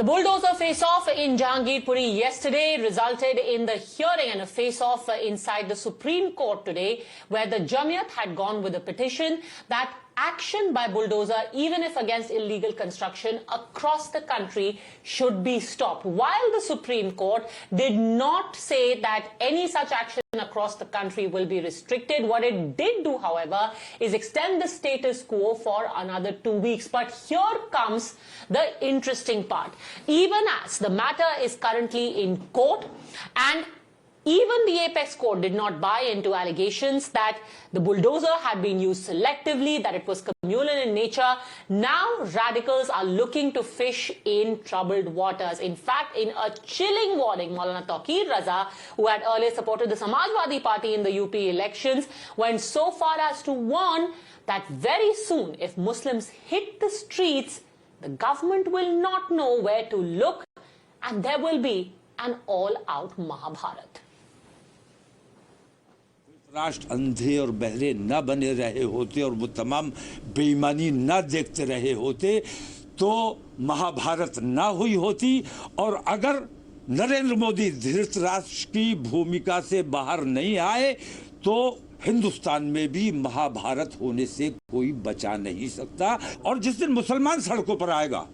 The bulldozer face-off in Jahangirpuri yesterday resulted in the hearing and a face-off inside the Supreme Court today, where the Jamiat had gone with a petition that action by bulldozer, even if against illegal construction across the country, should be stopped. While the Supreme Court did not say that any such action across the country will be restricted, what it did do, however, is extend the status quo for another 2 weeks. But here comes the interesting part. Even as the matter is currently in court, and even the apex court did not buy into allegations that the bulldozer had been used selectively, that it was communal in nature. Now radicals are looking to fish in troubled waters. In fact, in a chilling warning, Maulana Tauqeer Raza, who had earlier supported the Samajwadi Party in the UP elections, went so far as to warn that very soon, if Muslims hit the streets, the government will not know where to look, and there will be an all-out Mahabharat. राष्ट्र अंधे और बहरे न बने रहे होते और वो तमाम बेईमानी न देखते रहे होते तो महाभारत न हुई होती। और अगर नरेंद्र मोदी धृतराष्ट्र की भूमिका से बाहर नहीं आए तो हिंदुस्तान में भी महाभारत होने से कोई बचा नहीं सकता। और जिस दिन मुसलमान सड़कों पर आएगा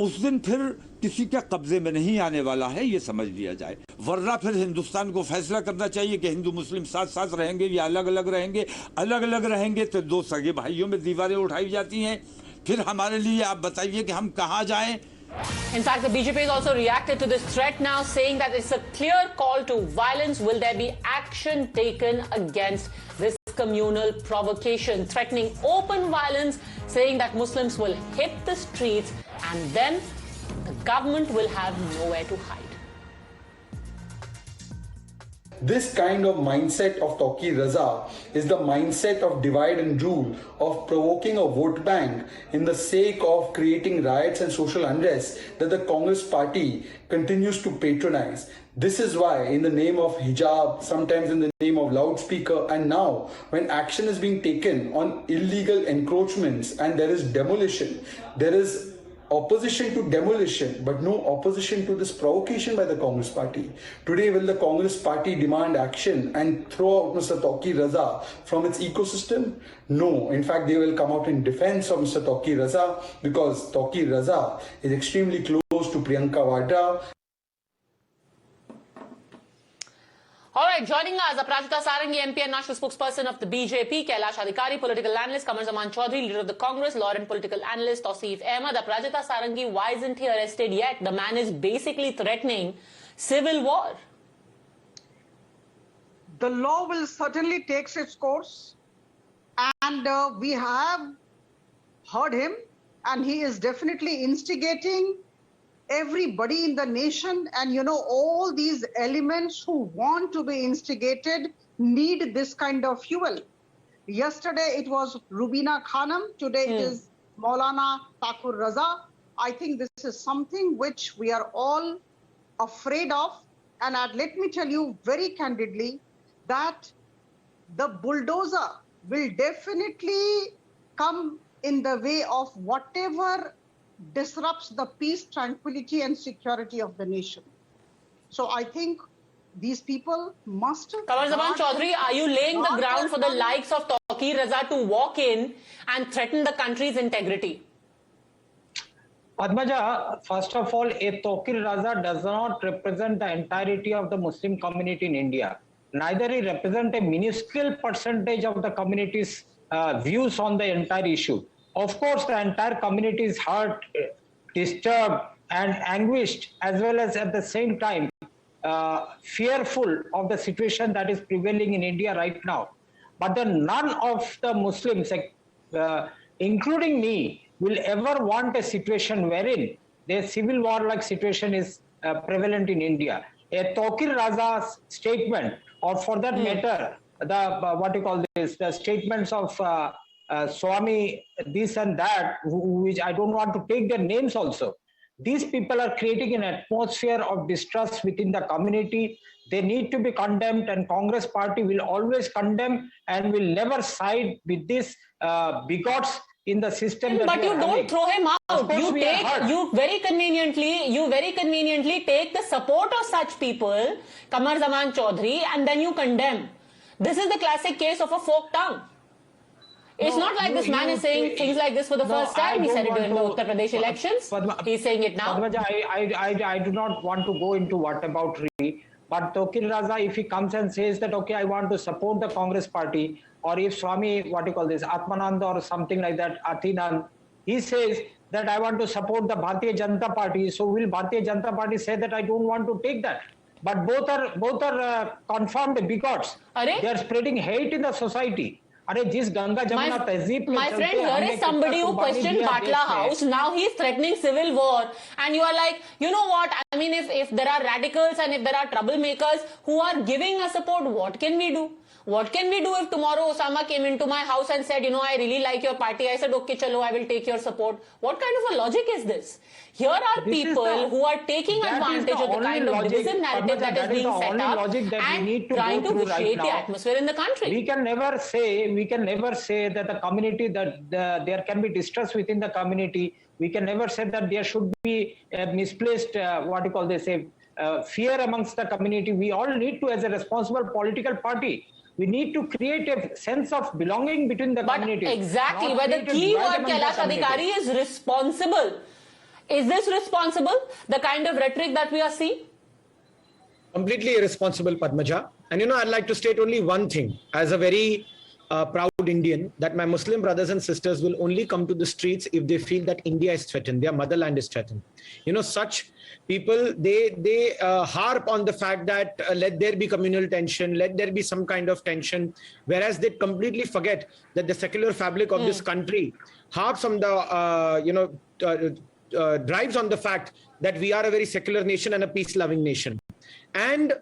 उस दिन फिर किसी के कब्जे में नहीं आने वाला है, ये समझ लिया जाए। वरना फिर हिंदुस्तान को फैसला करना चाहिए कि हिंदू मुस्लिम साथ साथ रहेंगे या अलग अलग रहेंगे। अलग अलग रहेंगे तो दो सगे भाइयों में दीवारें उठाई जाती हैं। फिर हमारे लिए आप बताइए कि हम कहाँ जाएं। In fact, the BJP has also reacted to this threat now, saying that it's a clear call to violence. Will there be action taken against this communal provocation, threatening open violence, saying that Muslims will hit the streets and then the government will have nowhere to hide. This kind of mindset of Tauqeer Raza is the mindset of divide and rule, of provoking a vote bank in the sake of creating riots and social unrest that the Congress party continues to patronize. This is why, in the name of hijab, sometimes in the name of loudspeaker, and now when action is being taken on illegal encroachments and there is demolition, there is opposition to demolition, but no opposition to this provocation by the Congress party. Today, will the Congress party demand action and throw out Mr. Tauqeer Raza from its ecosystem? No. In fact, they will come out in defense of Mr. Tauqeer Raza because Tauqeer Raza is extremely close to Priyanka Vadra. All right, joining us, Aparajita Sarangi, MP and national spokesperson of the BJP, Kailash Adhikari, political analyst, Qamar Zaman Chaudhary, leader of the Congress, law and political analyst, Tauseef Ahmed. Aparajita Sarangi, why isn't he arrested yet? The man is basically threatening civil war. The law will certainly take its course, and we have heard him, and he is definitely instigating everybody in the nation. And you know, all these elements who want to be instigated need this kind of fuel. Yesterday it was Rubina Khanam, today it is Maulana Tauqeer Raza. I think this is something which we are all afraid of. And let me tell you very candidly that the bulldozer will definitely come in the way of whatever disrupts the peace, tranquility and security of the nation. So I think these people must... Qamar Zaman Chaudhary, are you laying the ground for the likes of Tauqeer Raza to walk in and threaten the country's integrity? Padmaja, first of all, a Tauqeer Raza does not represent the entirety of the Muslim community in India. Neither he represents a minuscule percentage of the community's views on the entire issue. Of course, the entire community is hurt, disturbed and anguished, as well as at the same time fearful of the situation that is prevailing in India right now. But then none of the Muslims, including me, will ever want a situation wherein the civil war-like situation is prevalent in India. A Tauqeer Raza's statement, or for that matter, the statements of Swami this and that, which I don't want to take their names also. These people are creating an atmosphere of distrust within the community. They need to be condemned, and Congress party will always condemn and will never side with these bigots in the system. But you don't throw him out. You very conveniently take the support of such people, Kamar Zaman Chaudhary, and then you condemn. This is the classic case of a forked tongue. It's not like this man is saying things like this for the first time. He said it during the Uttar Pradesh elections. He's saying it now. Padmaja, I do not want to go into whataboutery, but Tauqeer Raza, if he comes and says that, okay, I want to support the Congress party, or if Swami, Atmanand or something like that, Athinan, he says that I want to support the Bharatiya Janata Party, so will Bharatiya Janata Party say that I don't want to take that? But both are confirmed bigots. They are spreading hate in the society. My friend, here is somebody who questioned Batla House. Now he's threatening civil war. And you are like, you know what? I mean, if there are radicals and if there are troublemakers who are giving us support, what can we do? What can we do if tomorrow Osama came into my house and said, you know, I really like your party. I said, okay, chalo, I will take your support. What kind of a logic is this? Here are people who are taking advantage of the kind of divisive narrative that is being set up and trying to vitiate the atmosphere in the country. We can never say that the community, that there can be distrust within the community. We can never say that there should be misplaced, fear amongst the community. We all need to, as a responsible political party, we need to create a sense of belonging between the community. Exactly, where the key word Kailash Adhikari is responsible. Is this responsible, the kind of rhetoric that we are seeing? Completely irresponsible, Padmaja. And I'd like to state only one thing. As a very proud Indian, that my Muslim brothers and sisters will only come to the streets if they feel that India is threatened, their motherland is threatened. Such people, they harp on the fact that let there be communal tension, let there be some kind of tension, whereas they completely forget that the secular fabric of this country harps on the, drives on the fact that we are a very secular nation and a peace-loving nation. And,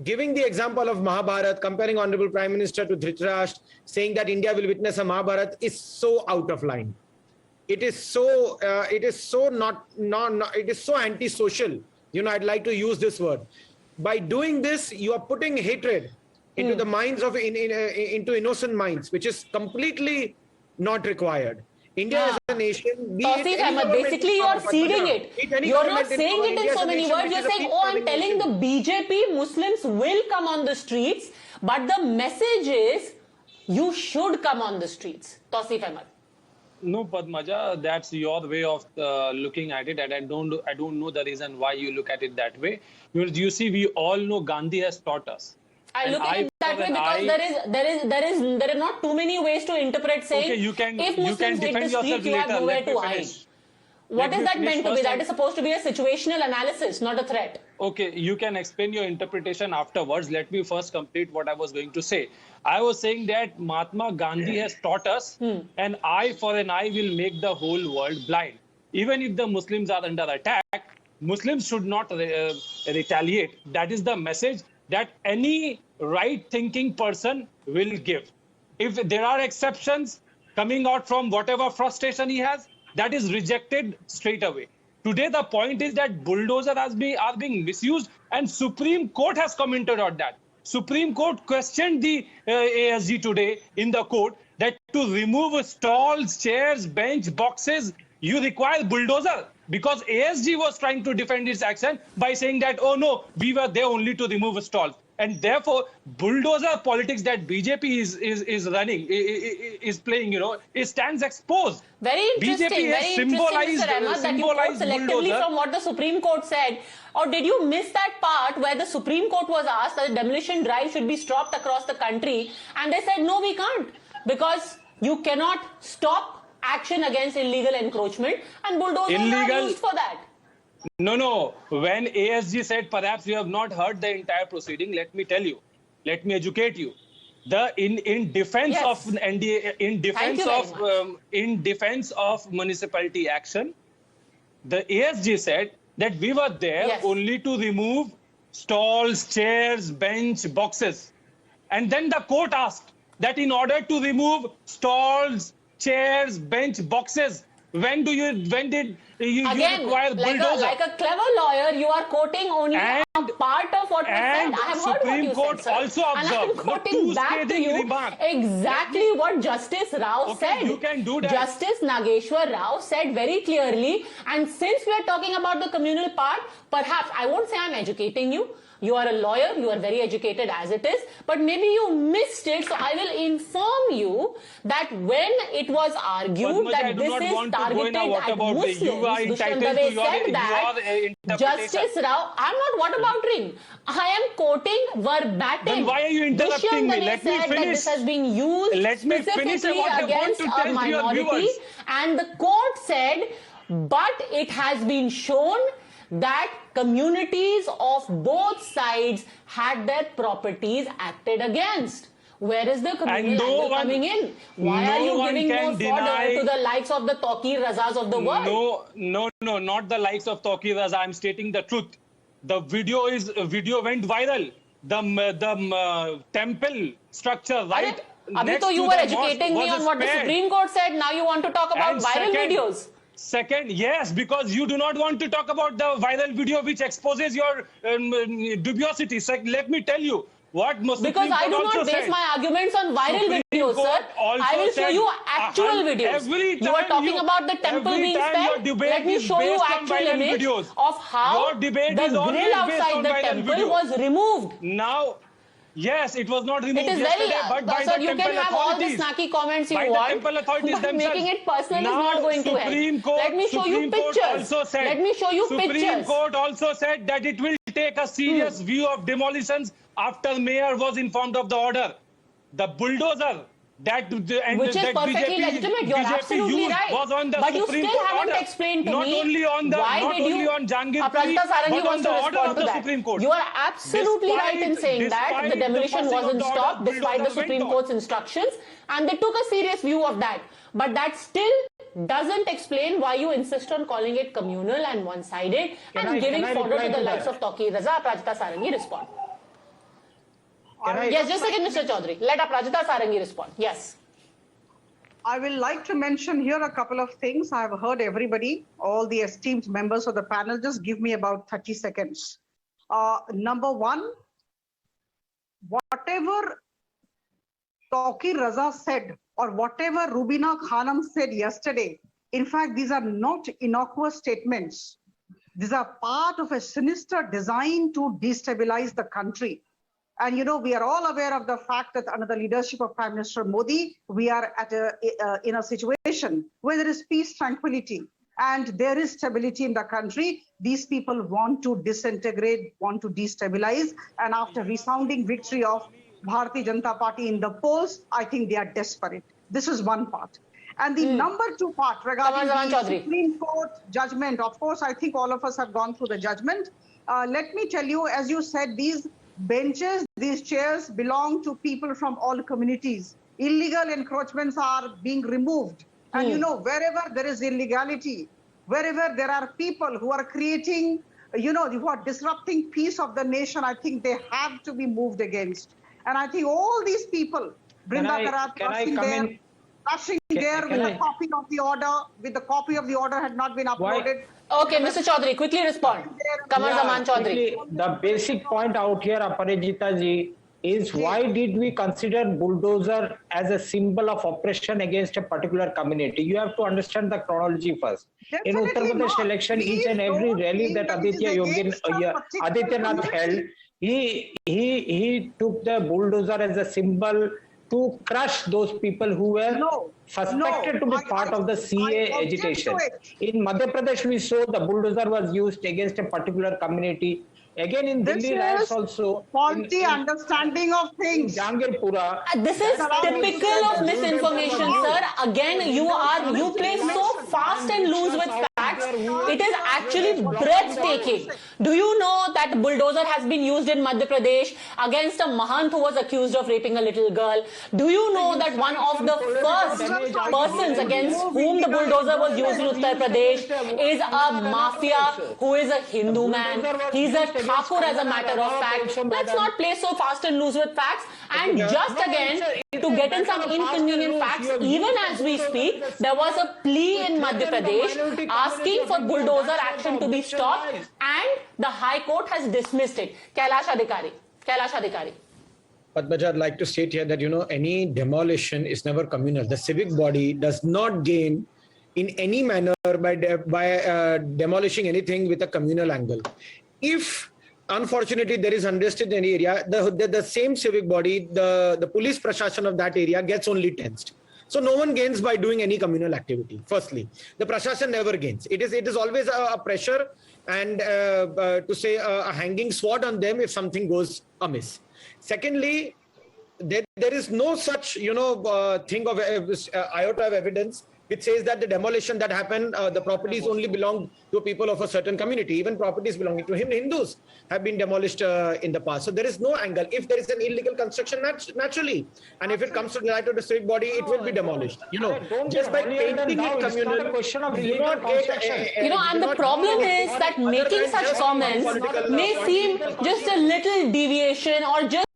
giving the example of Mahabharat, comparing Honorable Prime Minister to Dhritrashtra, saying that India will witness a Mahabharat is so out of line. It is so antisocial. I'd like to use this word. By doing this, you are putting hatred into the minds of, into innocent minds, which is completely not required. India as a nation, basically you are seeding it. You are not saying it in so many words. You are saying, oh, I'm telling the BJP Muslims will come on the streets, but the message is you should come on the streets. Tawseef Ahmed. No, Padmaja, that's your way of looking at it, and I don't know the reason why you look at it that way. You see, we all know Gandhi has taught us. I look at it that way because there are not too many ways to interpret saying, okay, if Muslims hit the street, you have nowhere to hide. What is that meant to be? That is supposed to be a situational analysis, not a threat. Okay, you can explain your interpretation afterwards. Let me first complete what I was going to say. I was saying that Mahatma Gandhi has taught us an eye for an eye will make the whole world blind. Even if the Muslims are under attack, Muslims should not retaliate. That is the message that any right-thinking person will give. If there are exceptions coming out from whatever frustration he has, that is rejected straight away. Today, the point is that bulldozers are being misused, and Supreme Court has commented on that. Supreme Court questioned the ASG today in the court that to remove stalls, chairs, bench, boxes, you require bulldozer, because ASG was trying to defend its action by saying that, oh no, we were there only to remove stalls. And therefore, bulldozer politics that BJP is running, is playing, it stands exposed. Very interesting, BJP has symbolized, Mr. Ahmed, that you quote selectively bulldozer from what the Supreme Court said. Or did you miss that part where the Supreme Court was asked that the demolition drive should be stopped across the country? And they said, no, we can't. Because you cannot stop action against illegal encroachment, and bulldozers are used for that. No. When ASG said, perhaps you have not heard the entire proceeding, let me tell you, let me educate you. In defense of NDA, in defense of municipality action, the ASG said that we were there only to remove stalls, chairs, bench, boxes. And then the court asked that in order to remove stalls, chairs, bench, boxes, when did you require bulldozer? Like a clever lawyer, you are quoting only a a part of what was said. I have heard what Supreme you Court said, sir. also And I am observed. quoting back to you exactly what Justice Rao said. You can do that. Justice Nageshwar Rao said very clearly, and since we are talking about the communal part, perhaps, I won't say I'm educating you. You are a lawyer, you are very educated as it is, but maybe you missed it, so I will inform you that when it was argued that this is targeted at Muslims, Dushyant Dave said that Justice Rao, I'm not whatabouting, I am quoting verbatim. Then why are you interrupting me? Let me said finish. that this has been used specifically against a minority, and the court said, but it has been shown that communities of both sides had their properties acted against. Where is the communal angle coming in? Why are you giving more fodder to the likes of the Tauqeer Razas of the world? No, not the likes of Tauqeer Raza. I'm stating the truth. The video went viral. The temple structure right next to you the were mosque educating me on what the Supreme Court said. Now you want to talk about viral videos. Second, yes, because you do not want to talk about the viral video which exposes your dubiosity. Let me tell you what Muslim Because I do not base my arguments on viral videos, sir. I will show you actual videos. You are talking about the temple being spared. Let me show you actual image of how the grill outside the temple was removed. Now, yes, it was not removed yesterday, but by sir, the you temple can have all the authorities. snacky comments you By want, the temple authorities but themselves. making it personal Now, is not going to help. Let me show you pictures. Let me show you pictures. Supreme Court also said that it will take a serious view of demolitions after mayor was informed of the order. The bulldozer which is perfectly legitimate. You're absolutely right. But you still haven't explained to me why did you, Prajita Sarangi wants to respond to that. You are absolutely right in saying that the demolition wasn't stopped despite the Supreme Court's instructions, and they took a serious view of that. But that still doesn't explain why you insist on calling it communal and one-sided and giving fodder to the likes of Tauqeer Raza. Prajita Sarangi respond. Yes, just a second, Mr. Chaudhary. Let Prajita Sarangi respond. Yes. I will like to mention here a couple of things. I have heard everybody, all the esteemed members of the panel. Just give me about 30 seconds. Number one, whatever Tauqeer Raza said or whatever Rubina Khanum said yesterday, in fact, these are not innocuous statements. These are part of a sinister design to destabilize the country. And you know, we are all aware of the fact that under the leadership of Prime Minister Modi, we are at in a situation where there is peace, tranquility, and there is stability in the country. These people want to disintegrate, want to destabilize, and after resounding victory of Bharatiya Janata Party in the polls, I think they are desperate. This is one part. And the number two part regarding the Supreme Court judgment, of course, I think all of us have gone through the judgment. Let me tell you, as you said, these benches, these chairs belong to people from all communities. Illegal encroachments are being removed. And you know, wherever there is illegality, wherever there are people who are creating, you know, who are disrupting peace of the nation, I think they have to be moved against. And I think all these people, Brinda Karat, rushing there with a copy of the order, had not been uploaded. Okay, Mr. Chaudhary, quickly respond. Kamar Zaman Chaudhary. The basic point out here, Aparajita ji, is why did we consider bulldozer as a symbol of oppression against a particular community? You have to understand the chronology first. In Uttar Pradesh election, each and every rally that Adityanath held, he took the bulldozer as a symbol to crush those people who were suspected to be part of the CA agitation. In Madhya Pradesh, we saw the bulldozer was used against a particular community. Again, in Delhi riots also. Faulty understanding of things. Jangirpura. This is typical of misinformation, sir. Again, you play so fast and loose with facts. It is actually breathtaking. Do you know that bulldozer has been used in Madhya Pradesh against a Mahant who was accused of raping a little girl? Do you know that one of the first persons against whom the bulldozer was used in Uttar Pradesh is a mafia who is a Hindu man? He's a Thakur, as a matter of fact. Let's not play so fast and loose with facts. And just again, to get in some inconvenient facts, even as we speak, there was a plea in Madhya Pradesh asking for bulldozer action to be stopped, and The High Court has dismissed it. Kailash Adhikari. Padmaja, I'd like to state here that, any demolition is never communal. The civic body does not gain in any manner by demolishing anything with a communal angle. If, unfortunately, there is unrest in any area, the same civic body, the police prashashan of that area gets only tensed. So no one gains by doing any communal activity. Firstly, the prashashan never gains. It is always a pressure and to say a hanging sword on them if something goes amiss. Secondly, there is no such thing of iota of evidence which says that the demolition that happened, the properties only belong to people of a certain community. Even properties belonging to Hindus have been demolished in the past. So there is no angle. If there is an illegal construction, naturally, and if it comes to the right of the civic body, it will be demolished. Just by painting it communal, it's not a question of illegal construction. And the problem is that making such comments may seem just a little deviation or just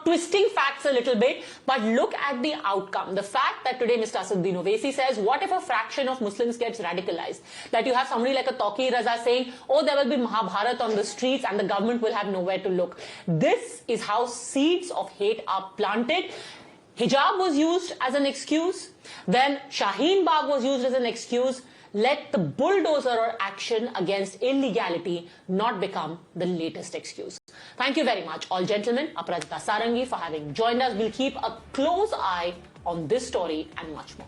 twisting facts a little bit, but look at the outcome. The fact that today Mr. Asaduddin Owaisi says, what if a fraction of Muslims gets radicalized? That you have somebody like a Tauqeer Raza saying, oh, there will be Mahabharat on the streets and the government will have nowhere to look. This is how seeds of hate are planted. Hijab was used as an excuse. Then Shaheen Bagh was used as an excuse. Let the bulldozer or action against illegality not become the latest excuse. Thank you very much, all gentlemen, Aparajita Sarangi, for having joined us. We'll keep a close eye on this story and much more.